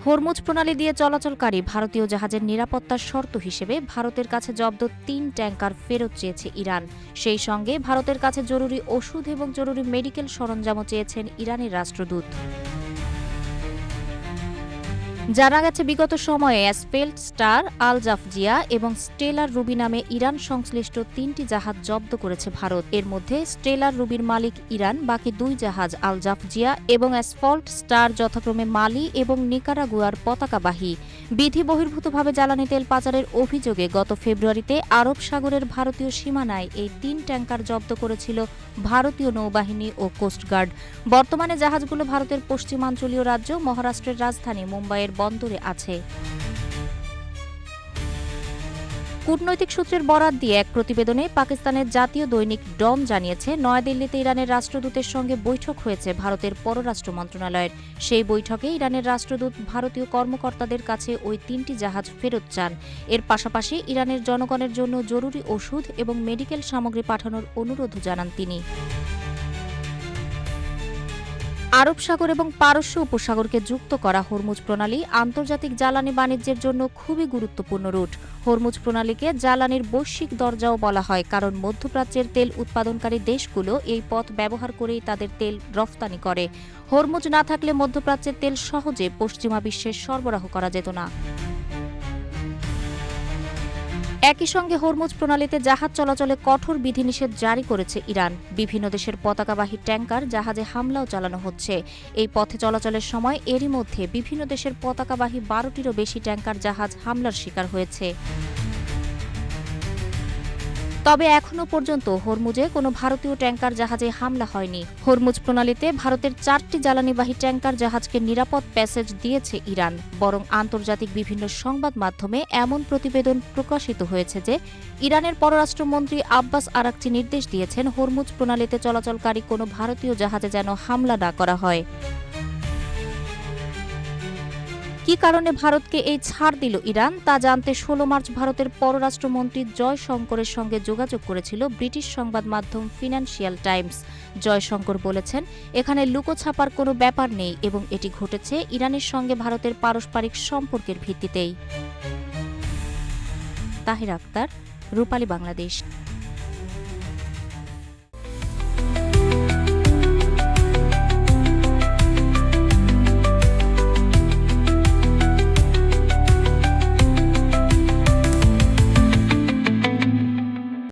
Hormuz প্রণালী দিয়ে চলাচলকারী ভারতীয় জাহাজের নিরাপত্তার শর্ত হিসেবে ভারতের কাছে জব্দ ৩ ট্যাঙ্কার ফেরত চেয়েছে ইরান। সেই সঙ্গে ভারতের কাছে জরুরি ওষুধ এবং জরুরি মেডিকেল সরঞ্জামও চেয়েছেন ইরানের রাষ্ট্রদূত। জানা গেছে, বিগত সময়ে অ্যাসফেল্ট স্টার, আল জাফজিয়া এবং স্টেলার রুবি নামে ইরান সংশ্লিষ্ট ৩টি জাহাজ জব্দ করেছে ভারত। এর মধ্যে স্টেলার রুবির মালিক ইরান, বাকি ২ জাহাজ আল জাফজিয়া এবং অ্যাসফল্ট স্টার যথাক্রমে মালি এবং নিকারাগুয়ার পতাকাবাহী। বিধি বহির্ভূতভাবে জ্বালানি তেল পাচারের অভিযোগে গত ফেব্রুয়ারিতে আরব সাগরের ভারতীয় সীমানায় এই ৩ ট্যাঙ্কার জব্দ করেছিল ভারতীয় নৌবাহিনী ও কোস্টগার্ড। বর্তমানে জাহাজগুলো ভারতের পশ্চিমাঞ্চলীয় রাজ্য মহারাষ্ট্রের রাজধানী মুম্বাইয়ের বন্দরে আছে। কূটনৈতিক সূত্রের বরাত দিয়ে এক প্রতিবেদনে পাকিস্তানের জাতীয় দৈনিক ডন জানিয়েছে, নয়াদিল্লিতে ইরানের রাষ্ট্রদূতের সঙ্গে বৈঠক হয়েছে ভারতের পররাষ্ট্র মন্ত্রণালয়ের। সেই বৈঠকে ইরানের রাষ্ট্রদূত ভারতীয় কর্মকর্তাদের কাছে ওই ৩টি জাহাজ ফেরত চান। এর পাশাপাশি ইরানের জনগণের জন্য জরুরি ওষুধ এবং মেডিকেল সামগ্রী পাঠানোর অনুরোধও জানান তিনি। আরব সাগর এবং পারস্য উপসাগরকে যুক্ত করা হরমুজ প্রণালী আন্তর্জাতিক জ্বালানি বাণিজ্যের জন্য খুবই গুরুত্বপূর্ণ রুট। হরমুজ প্রণালীকে জ্বালানির বৈশ্বিক দরজাও বলা হয়, কারণ মধ্যপ্রাচ্যের তেল উৎপাদনকারী দেশগুলো এই পথ ব্যবহার করেই তাদের তেল রফতানি করে। হরমুজ না থাকলে মধ্যপ্রাচ্যের তেল সহজে পশ্চিমা বিশ্বে সরবরাহ করা যেত না। একই সঙ্গে হরমুজ প্রণালীতে জাহাজ চলাচলে কঠোর বিধিনিষেধ জারি করেছে ইরান। বিভিন্ন দেশের পতাকাবাহী ট্যাঙ্কার জাহাজে হামলাও চালানো হচ্ছে। এই পথে চলাচলের সময় এরই মধ্যে বিভিন্ন দেশের পতাকাবাহী 12টিরও বেশি ট্যাঙ্কার জাহাজ হামলার শিকার হয়েছে। তবে এখনও পর্যন্ত হরমুজে কোনো ভারতীয় ট্যাঙ্কার জাহাজে হামলা হয়নি। হরমুজ প্রণালীতে ভারতের 4টি জ্বালানিবাহী ট্যাঙ্কার জাহাজকে নিরাপদ প্যাসেজ দিয়েছে ইরান। বরং আন্তর্জাতিক বিভিন্ন সংবাদ মাধ্যমে এমন প্রতিবেদন প্রকাশিত হয়েছে যে ইরানের পররাষ্ট্রমন্ত্রী আব্বাস আরাকচি নির্দেশ দিয়েছেন, হরমুজ প্রণালীতে চলাচলকারী কোনো ভারতীয় জাহাজে যেন হামলা না করা হয়। কি কারণে ভারতকে এই ছাড় দিল ইরান, তা জানতে 16 মার্চ ভারতের পররাষ্ট্রমন্ত্রী জয়শঙ্করের সঙ্গে যোগাযোগ করেছিল ব্রিটিশ সংবাদ মাধ্যম ফিনান্সিয়াল টাইমস। জয়শঙ্কর বলেছেন, এখানে লুকোছাপার কোনো ব্যাপার নেই এবং এটি ঘটেছে ইরানের সঙ্গে ভারতের পারস্পরিক সম্পর্কের ভিত্তিতেই। তাহির আক্তার, রূপালী বাংলাদেশ।